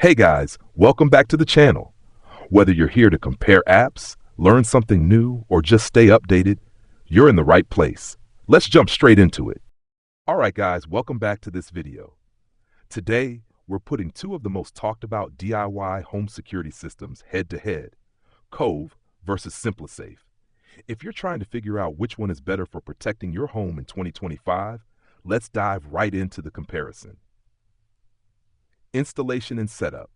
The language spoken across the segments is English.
Hey guys, welcome back to the channel. Whether you're here to compare apps, learn something new, or just stay updated, you're in the right place. Let's jump straight into it. Alright guys, welcome back to this video. Today, we're putting two of the most talked about DIY home security systems head to head, Cove versus SimpliSafe. If you're trying to figure out which one is better for protecting your home in 2025, let's dive right into the comparison. Installation and setup.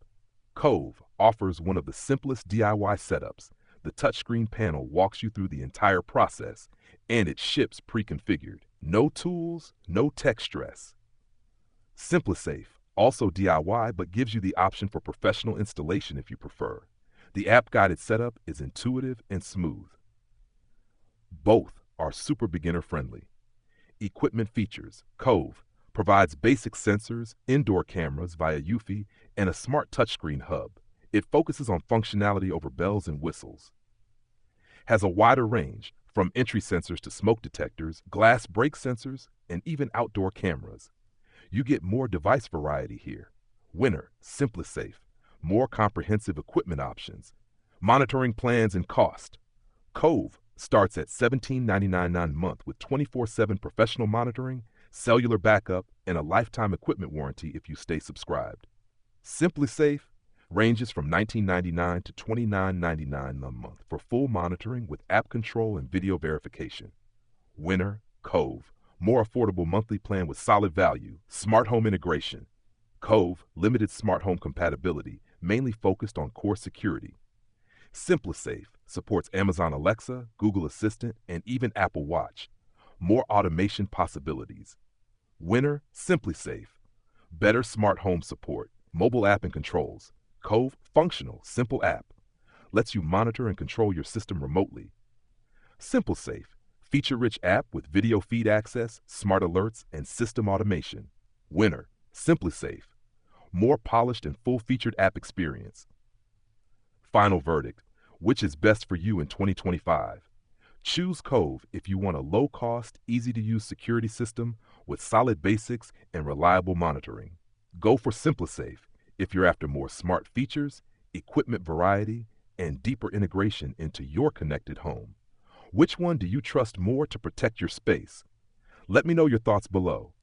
Cove offers one of the simplest DIY setups. The touchscreen panel walks you through the entire process, and it ships pre-configured. No tools, no tech stress. SimpliSafe, also DIY, but gives you the option for professional installation if you prefer. The app-guided setup is intuitive and smooth. Both are super beginner-friendly. Equipment features. Cove provides basic sensors, indoor cameras via UFI, and a smart touchscreen hub. It focuses on functionality over bells and whistles. Has a wider range, from entry sensors to smoke detectors, glass break sensors, and even outdoor cameras. You get more device variety here. Winner, SimpliSafe, more comprehensive equipment options, monitoring plans and cost. Cove starts at $17.99 a month with 24/7 professional monitoring, cellular backup, and a lifetime equipment warranty if you stay subscribed. SimpliSafe ranges from $19.99 to $29.99 a month for full monitoring with app control and video verification. Winner, Cove, more affordable monthly plan with solid value, smart home integration. Cove, limited smart home compatibility, mainly focused on core security. SimpliSafe supports Amazon Alexa, Google Assistant, and even Apple Watch. More automation possibilities. Winner, SimpliSafe. Better smart home support, mobile app and controls. Cove, functional, simple app. Lets you monitor and control your system remotely. SimpliSafe, feature-rich app with video feed access, smart alerts, and system automation. Winner, SimpliSafe. More polished and full-featured app experience. Final verdict, which is best for you in 2025? Choose Cove if you want a low-cost, easy-to-use security system with solid basics and reliable monitoring. Go for SimpliSafe if you're after more smart features, equipment variety, and deeper integration into your connected home. Which one do you trust more to protect your space? Let me know your thoughts below.